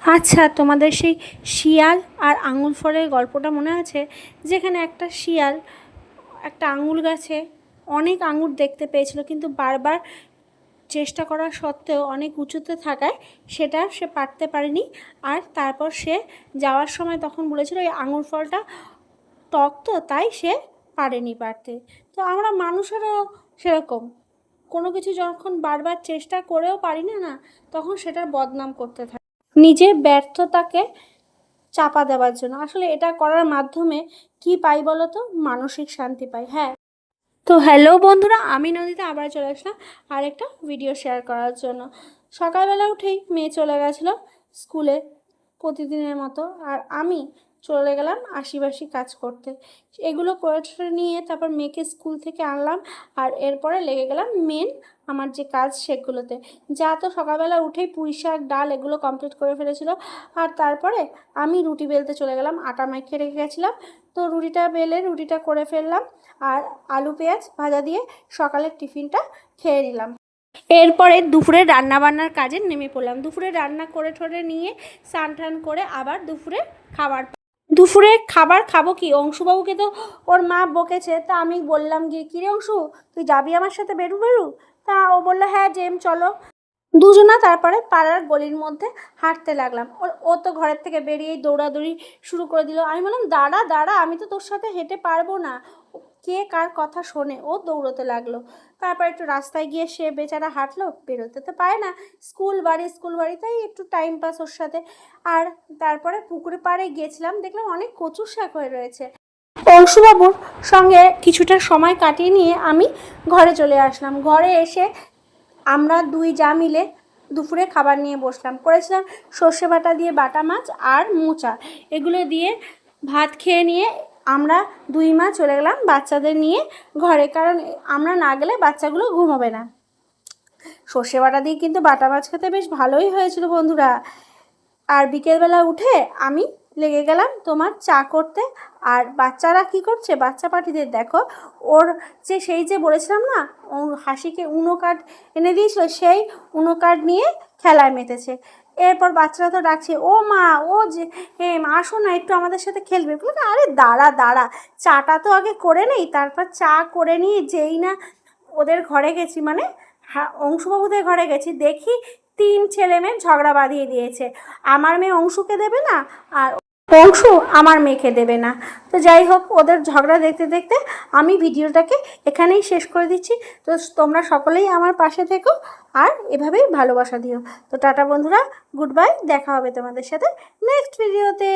আচ্ছা, তোমাদের সেই শিয়াল আর আঙুল ফলের গল্পটা মনে আছে? যেখানে একটা শিয়াল একটা আঙুল গাছে অনেক আঙুর দেখতে পেয়েছিল, কিন্তু বারবার চেষ্টা করা সত্ত্বেও অনেক উঁচুতে থাকায় সেটা সে পারতে পারেনি। আর তারপর সে যাওয়ার সময় তখন বলেছিল এই আঙুর ফলটা টক, তো তাই সে পারেনি পারতে। তো আমরা মানুষেরও সেরকম কোনো কিছু যখন বারবার চেষ্টা করেও পারি না না, তখন সেটার বদনাম করতে থাকি নিজের ব্যর্থতাকে চাপা দেওয়ার জন্য। আসলে এটা করার মাধ্যমে কি পাই বলো তো? মানসিক শান্তি পাই। হ্যাঁ, তো হ্যালো বন্ধুরা, আমি নদীতে আবার চলে আসলাম আর একটা ভিডিও শেয়ার করার জন্য। সকালবেলা উঠেই মেয়ে চলে গেছিলো স্কুলে প্রতিদিনের মতো, আর আমি চলে গেলাম আশিবাসি কাজ করতে। এগুলো করে নিয়ে তারপর মেয়েকে স্কুল থেকে আনলাম, আর এরপরে লেগে গেলাম মেন আমার যে কাজ সেগুলোতে। যা তো সকালবেলা উঠেই পুঁই শাক ডাল এগুলো কমপ্লিট করে ফেলেছিল। আর তারপরে আমি রুটি বেলতে চলে গেলাম, আটা মাখিয়ে রেখে গেছিলাম। তো রুটিটা বেলে রুটিটা করে ফেললাম, আর আলু পেঁয়াজ ভাজা দিয়ে সকালের টিফিনটা খেয়ে নিলাম। এরপরে দুপুরে রান্নাবান্নার কাজে নেমে পড়লাম। দুপুরে রান্না করে ঠরে নিয়ে স্নান টান করে আবার দুপুরে খাবার খাবো কি, অংশুবাবুকে তো ওর মা বকেছে। তা আমি বললাম গিয়ে, কিরে অংশু, তুই যাবি আমার সাথে বেরু বেরু? তা ও বললো হ্যাঁ জেম চলো। দুজনা তারপরে পাড়ার গলির মধ্যে হাঁটতে লাগলাম। ও তো ঘরের থেকে বেরিয়েই দৌড়াদৌড়ি শুরু করে দিল। আমি বললাম দাঁড়া দাঁড়া, আমি তো তোর সাথে হেঁটে পারবো না। কে কার কথা শোনে, ও দৌড়তে লাগলো। তারপর একটু রাস্তায় গিয়ে সে বেচারা হাঁটলো, বেরোতে তো পারে না, স্কুল বাড়ি তাই একটু টাইম পাস ওর সাথে। আর তারপরে পুকুরে পাড়ে গিয়েছিলাম, দেখলাম অনেক কচু শাক হয়ে রয়েছে। অংশুবাবুর সঙ্গে কিছুটা সময় কাটিয়ে নিয়ে আমি ঘরে চলে আসলাম। ঘরে এসে আমরা দুই যা মিলে দুপুরে খাবার নিয়ে বসলাম। করেছিলাম সর্ষে বাটা দিয়ে বাটা মাছ আর মোচা, এগুলো দিয়ে ভাত খেয়ে নিয়ে আমরা দুই মা চলে গেলাম বাচ্চাদের নিয়ে ঘরে, কারণ আমরা না গেলে বাচ্চাগুলো ঘুমোবে না। সর্ষে বাটা দিয়ে কিন্তু বাটা মাছ খেতে বেশ ভালোই হয়েছিল বন্ধুরা। আর বিকেলবেলা উঠে আমি লেগে গেলাম তোমার চা করতে। আর বাচ্চারা কি করছে, বাচ্চা পার্টিদের দেখো, ওর সেই যে বলেছিলাম না ও হাসিকে উনো কার্ড এনে দিয়েছিল, সেই উনো কার্ড নিয়ে খেলায় মেতেছে। এরপর বাচ্চারা তো ডাকছে ও মা, ও যে আসো না একটু আমাদের সাথে খেলবে। বলে আরে দাঁড়া দাঁড়া, চাটা তো আগে করে নেই। তারপর চা করে নিয়ে যেই না ওদের ঘরে গেছি, মানে অংশুবাবুদের ঘরে গেছি, দেখি তিন ছেলে মেয়ে ঝগড়া বাঁধিয়ে দিয়েছে। আমার মেয়ে অংশুকে দেবে না, আর অংশু আমার মেয়েকে দেবে না। তো যাই হোক, ওদের ঝগড়া দেখতে দেখতে আমি ভিডিওটাকে এখানেই শেষ করে দিচ্ছি। তো তোমরা সকলেই আমার পাশে থেকো আর এভাবেই ভালোবাসা দিও। তো টাটা বন্ধুরা, গুড বাই, দেখা হবে তোমাদের সাথে নেক্সট ভিডিওতে।